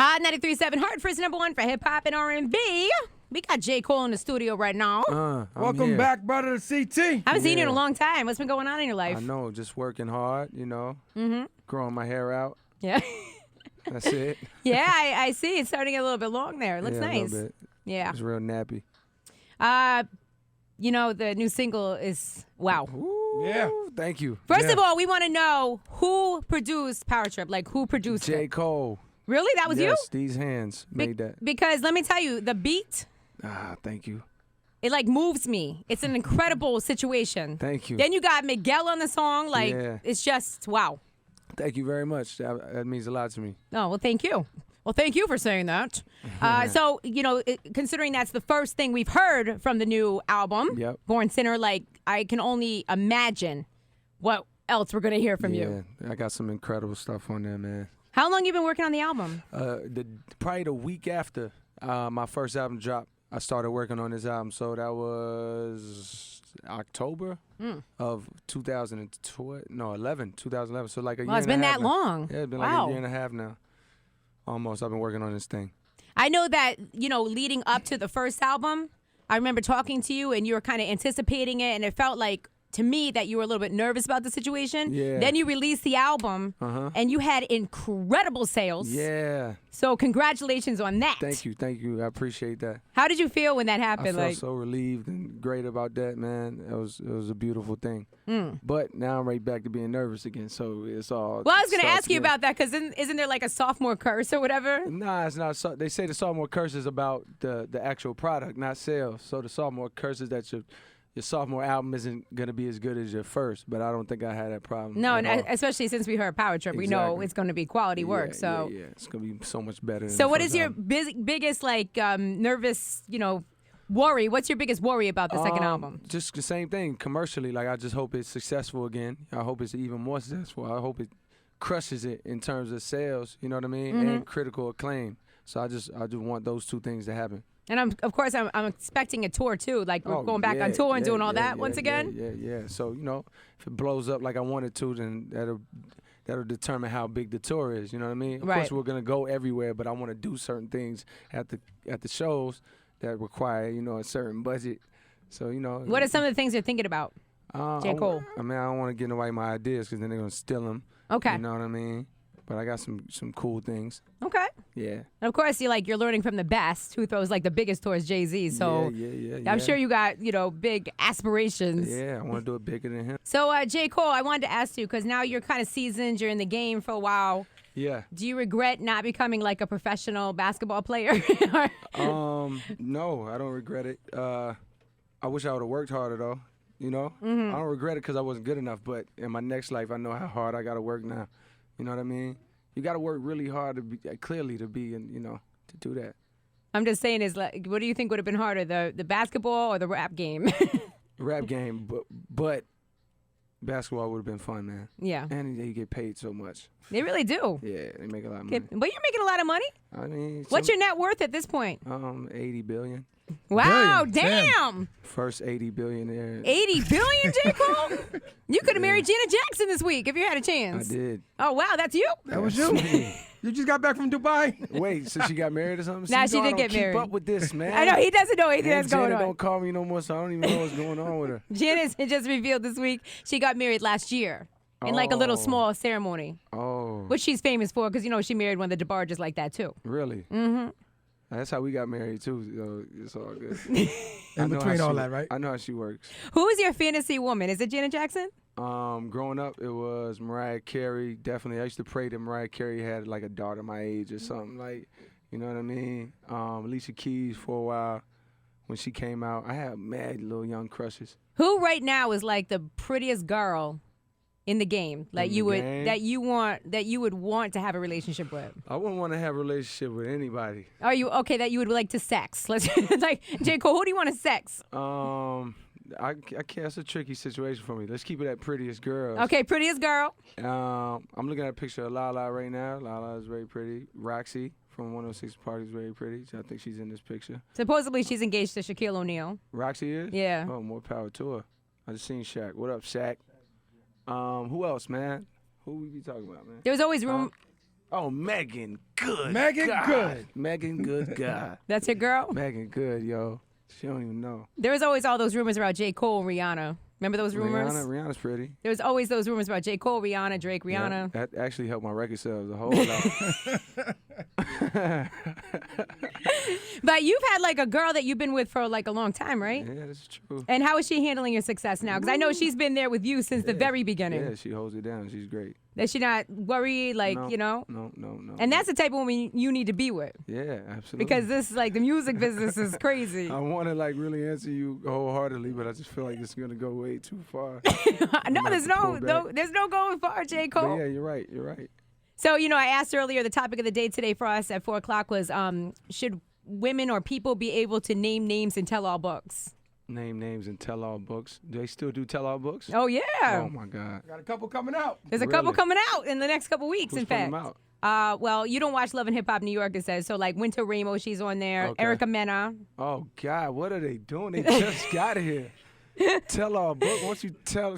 Hot 93.7 Hartford's #1 for hip hop and R&B. We got J. Cole in the studio right now. Welcome back, brother, to CT. Haven't seen you in a long time. What's been going on in your life? I know, just working hard, growing my hair out. Yeah. That's it. Yeah, I see. It's starting to get a little bit long there. It looks nice. A little bit. Yeah. It's real nappy. The new single is wow. Ooh, yeah. Thank you. First of all, we want to know who produced Power Trip. Like, who produced it? J. Cole. Really? That was you? Yes, these hands made that. Because let me tell you, the beat, thank you. it like moves me. It's an incredible situation. Thank you. Then you got Miguel on the song. Like, it's just wow. Thank you very much. That means a lot to me. Oh, well, thank you. Well, thank you for saying that. So, considering that's the first thing we've heard from the new album, Born Sinner, like, I can only imagine what else we're going to hear from you. Yeah, I got some incredible stuff on there, man. How long you been working on the album? Probably the week after my first album dropped, I started working on this album. So that was October of 2011. So like a year and a half. It's been that now. long. Yeah, it's been like a year and a half now. Almost. I've been working on this thing. I know that, leading up to the first album, I remember talking to you and you were kind of anticipating it, and it felt like, to me, that you were a little bit nervous about the situation. Yeah. Then you released the album, and you had incredible sales. Yeah. So congratulations on that. Thank you. I appreciate that. How did you feel when that happened? I felt so relieved and great about that, man. It was a beautiful thing. But now I'm right back to being nervous again, so it's all. Well, I was going to ask you about that, because isn't there like a sophomore curse or whatever? Nah, it's not. They say the sophomore curse is about the actual product, not sales. So the sophomore curse is that your sophomore album isn't going to be as good as your first, but I don't think I had that problem. No, and especially since we heard Power Trip, we know it's going to be quality work. So yeah, it's going to be so much better. So what is your biggest, nervous, worry? What's your biggest worry about the second album? Just the same thing, commercially. Like, I just hope it's successful again. I hope it's even more successful. I hope it crushes it in terms of sales, you know what I mean, and critical acclaim. So I just want those two things to happen. And I'm expecting a tour too. Like, we're going back on tour and doing all that once again. Yeah. So if it blows up like I want it to, then that'll determine how big the tour is. You know what I mean? Of course, we're gonna go everywhere, but I want to do certain things at the shows that require a certain budget. So What are some of the things you're thinking about, J. Cole? I don't want to give away my ideas because then they're gonna steal them. Okay. You know what I mean? But I got some cool things. Okay. Yeah. And of course, you're learning from the best, who throws like the biggest towards Jay-Z. So I'm sure you got, big aspirations. Yeah, I want to do it bigger than him. So, J. Cole, I wanted to ask you, because now you're kind of seasoned, you're in the game for a while. Yeah. Do you regret not becoming like a professional basketball player? No, I don't regret it. I wish I would have worked harder, though. I don't regret it because I wasn't good enough, but in my next life, I know how hard I got to work now. You know what I mean? You got to work really hard to be to do that. I'm just saying, what do you think would have been harder, the basketball or the rap game? Rap game, but basketball would have been fun, man. Yeah. And you get paid so much. They really do. Yeah, they make a lot of money. But you're making a lot of money. I mean, what's your net worth at this point? $80 billion. Wow, damn. First 80 billionaire. 80 billion, J. Cole? You could have married Janet Jackson this week if you had a chance. I did. Oh, wow, that's you? That was you. You just got back from Dubai. Wait, so she got married or something? Nah, she did get married. Keep up with this, man. I know, he doesn't know anything that's going on. Janet don't call me no more, so I don't even know what's going on with her. Janet just revealed this week she got married last year in like a little small ceremony. Oh. Which she's famous for, because, she married one of the DeBarges like that, too. Really? Mm-hmm. That's how we got married, too. So it's all good. In between all that, right? I know how she works. Who is your fantasy woman? Is it Janet Jackson? Growing up, it was Mariah Carey. Definitely. I used to pray that Mariah Carey had like a daughter my age or something. Like, you know what I mean? Alicia Keys for a while when she came out. I had mad little young crushes. Who right now is like the prettiest girl in the game, that you would want to have a relationship with? I wouldn't want to have a relationship with anybody. Are you okay that you would like to sex? Let's like, J. Cole, who do you want to sex? I can't. It's a tricky situation for me. Let's keep it at prettiest girls. Okay, prettiest girl. I'm looking at a picture of Lala right now. Lala is very pretty. Roxy from 106 Party is very pretty. I think she's in this picture. Supposedly she's engaged to Shaquille O'Neal. Roxy is? Yeah. Oh, more power to her. I just seen Shaq. What up, Shaq? Who else, man? Who we be talking about, man? There was always room. Oh, Megan, good. Megan, God. good. Megan, good God. That's your girl? Megan, good, yo. She don't even know. There was always all those rumors about J. Cole and Rihanna. Remember those rumors? Rihanna's pretty. There was always those rumors about J. Cole, Rihanna, Drake, Rihanna. Yeah, that actually helped my record sales a whole lot. But you've had like a girl that you've been with for like a long time, right? Yeah, that's true. And how is she handling your success now? Because I know she's been there with you since the very beginning. Yeah, she holds it down. She's great. Is she not worried, like, No, you know? No. And that's the type of woman you need to be with. Yeah, absolutely. Because this, like, the music business is crazy. I want to, like, really answer you wholeheartedly, but I just feel like it's going to go way too far. No, there's no going far, J. Cole. But yeah, you're right. So, you know, I asked earlier, the topic of the day today for us at 4 o'clock was, should women or people be able to name names and tell all books? Name names and tell all books. Do they still do tell all books? Oh, yeah. Oh, my God. Got a couple coming out. There's a couple coming out in the next couple weeks, Who's in fact. putting them out? Well, you don't watch Love and Hip Hop New York, it says. So, like, Winter Ramo, she's on there. Okay. Erica Mena. Oh, God. What are they doing? They just got here. Tell all book. Once you tell,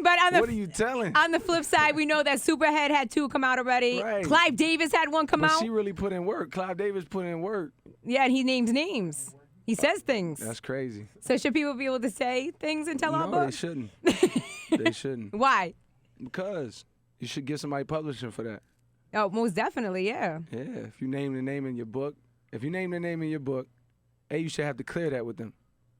But what are you telling? On the flip side, we know that Superhead had 2 come out already. Right. Clive Davis had 1 come But out. she really put in work. Clive Davis put in work. Yeah, and he names names. He says things. That's crazy. So should people be able to say things and tell all No, they books? shouldn't. They shouldn't. Why? Because you should get somebody publishing for that. Oh, most definitely, yeah. Yeah, if you name the name in your book, you should have to clear that with them.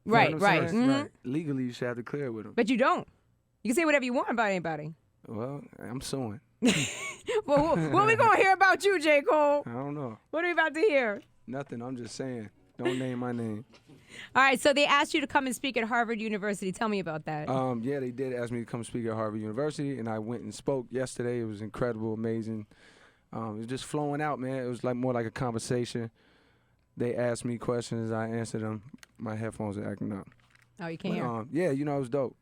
You know Right, what I'm right. saying? Mhm. Right. Legally, you should have to clear it with them. But you don't. You can say whatever you want about anybody. Well, I'm suing. Well, what are we going to hear about you, J. Cole? I don't know. What are we about to hear? Nothing. I'm just saying. Don't name my name. All right, so they asked you to come and speak at Harvard University. Tell me about that. Yeah, they did ask me to come speak at Harvard University, and I went and spoke yesterday. It was incredible, amazing. It was just flowing out, man. It was like more like a conversation. They asked me questions. I answered them. My headphones are acting up. Oh, you can't hear. Yeah, you know, it was dope.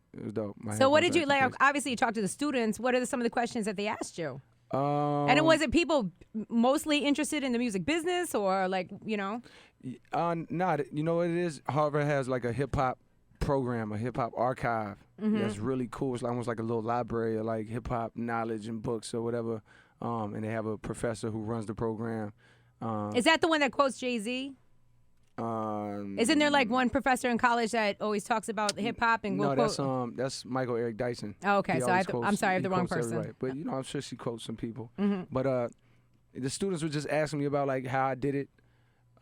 So what did you, like, obviously you talked to the students. What are some of the questions that they asked you? And was it people mostly interested in the music business or, like, you know? Not. You know what it is? Harvard has like a hip-hop program, a hip-hop archive. That's really cool. It's almost like a little library of like hip-hop knowledge and books or whatever. And they have a professor who runs the program. Is that the one that quotes Jay-Z? Isn't there like one professor in college that always talks about hip hop and will quote? That's Michael Eric Dyson. Oh, okay, so I'm sorry, I have the wrong person. Everybody. But you know, I'm sure she quotes some people. But the students were just asking me about like how I did it.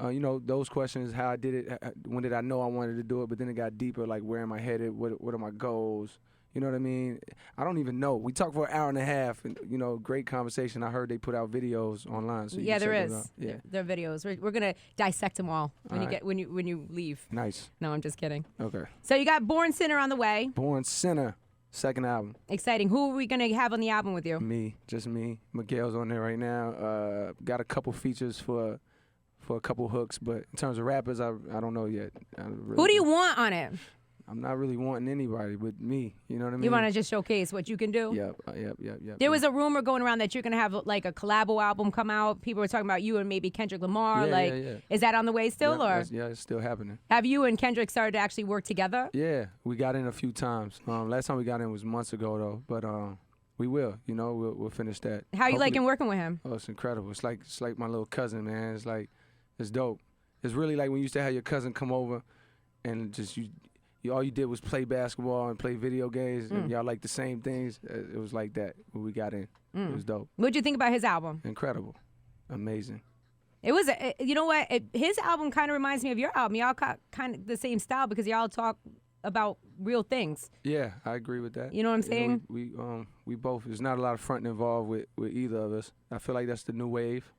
You know, those questions, how I did it, when did I know I wanted to do it, but then it got deeper, like where am I headed, what are my goals, you know what I mean? I don't even know. We talked for an hour and a half, and, you know, great conversation. I heard they put out videos online. So yeah, there is. Yeah. There are videos. We're going to dissect them all when you leave. Nice. No, I'm just kidding. Okay. So you got Born Sinner on the way. Born Sinner, second album. Exciting. Who are we going to have on the album with you? Me, just me. Miguel's on there right now. Got a couple features for a couple hooks, but in terms of rappers, I don't know yet. Who do you want on it? I'm not really wanting anybody but me. You know what I mean? You want to just showcase what you can do? Yep. There was a rumor going around that you're going to have like a collabo album come out. People were talking about you and maybe Kendrick Lamar. Yeah. Is that on the way still? Yeah, it's still happening. Have you and Kendrick started to actually work together? Yeah, we got in a few times. Last time we got in was months ago though, but we will. You know, we'll finish that. How you liking working with him? Oh, it's incredible. It's like my little cousin, man. It's dope. It's really like when you used to have your cousin come over, and just you all you did was play basketball and play video games, and y'all like the same things. It was like that when we got in. It was dope. What'd you think about his album? Incredible, amazing. It was. You know what? His album kind of reminds me of your album. Y'all got kind of the same style because y'all talk about real things. Yeah, I agree with that. You know what I'm saying? We both. There's not a lot of fronting involved with either of us. I feel like that's the new wave.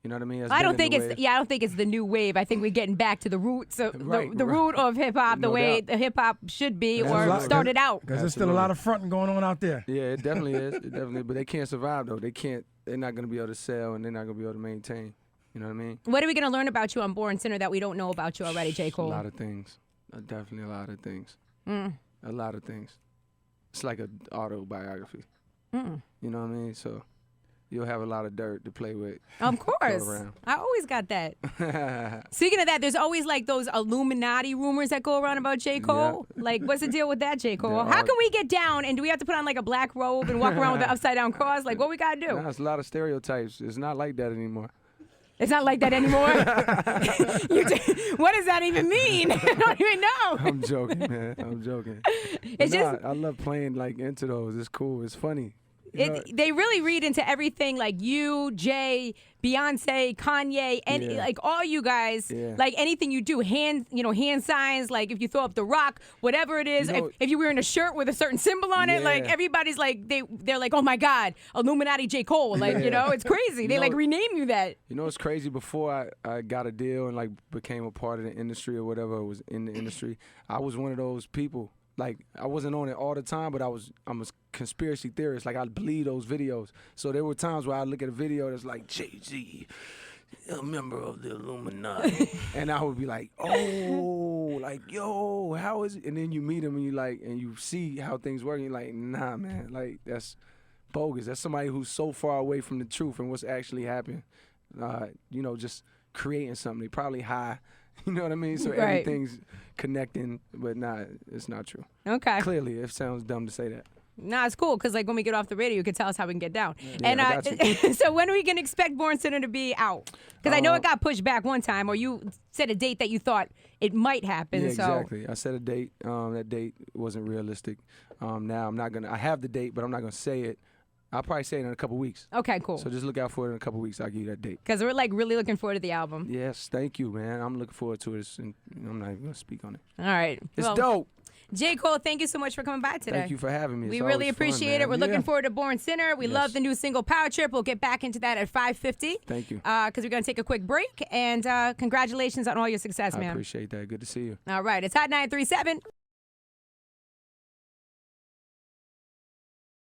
You know what I mean? I don't think it's the new wave. I think we're getting back to the roots of the root of hip hop, the way the hip hop should be or started out. Because there's still a lot of fronting going on out there. Yeah, it definitely is. But they can't survive though. They're not going to be able to sell, and they're not going to be able to maintain. You know what I mean? What are we going to learn about you on Born Sinner that we don't know about you already, J. Cole? A lot of things. Definitely a lot of things. A lot of things. It's like an autobiography. You know what I mean? So you'll have a lot of dirt to play with. Of course. I always got that. Speaking of that, there's always like those Illuminati rumors that go around about J. Cole. Yeah. Like, what's the deal with that, J. Cole? How can we get down, and do we have to put on like a black robe and walk around with the upside down cross? Like, what we got to do? Nah, it's a lot of stereotypes. It's not like that anymore. It's not like that anymore? What does that even mean? I don't even know. I'm joking, man. I'm joking. I love playing like into those. It's cool. It's funny. They really read into everything, like you, Jay, Beyonce, Kanye, and like all you guys. Yeah. Like anything you do, hand signs. Like if you throw up the rock, whatever it is. If you're wearing a shirt with a certain symbol on it, like everybody's like they're like, oh my God, Illuminati J. Cole. Like it's crazy. They like rename you that. You know, it's crazy. Before I got a deal and like became a part of the industry or whatever was in the industry, I was one of those people. Like, I wasn't on it all the time, but I'm a conspiracy theorist. Like, I believe those videos. So there were times where I look at a video that's like, Jay-Z, a member of the Illuminati. And I would be like, oh, like, yo, how is it? And then you meet him and you see how things work. And you're like, nah, man, like, that's bogus. That's somebody who's so far away from the truth and what's actually happening. Just creating something. They probably high. You know what I mean? So everything's connecting, but it's not true. Okay. Clearly, it sounds dumb to say that. Nah, it's cool because like when we get off the radio, you can tell us how we can get down. Yeah, and so when are we can expect Born Sinner to be out? Because I know it got pushed back one time, or you said a date that you thought it might happen. Yeah, exactly. I said a date. That date wasn't realistic. Now I'm not gonna. I have the date, but I'm not gonna say it. I'll probably say it in a couple weeks. Okay, cool. So just look out for it in a couple weeks. I'll give you that date. Because we're like really looking forward to the album. Yes, thank you, man. I'm looking forward to it. And I'm not even going to speak on it. All right. It's dope. J. Cole, thank you so much for coming by today. Thank you for having me. We really appreciate it. We're looking forward to Born Sinner. We love the new single Power Trip. We'll get back into that at 5:50. Thank you. Because we're going to take a quick break. And congratulations on all your success, man. I appreciate that. Good to see you. All right. It's Hot 937.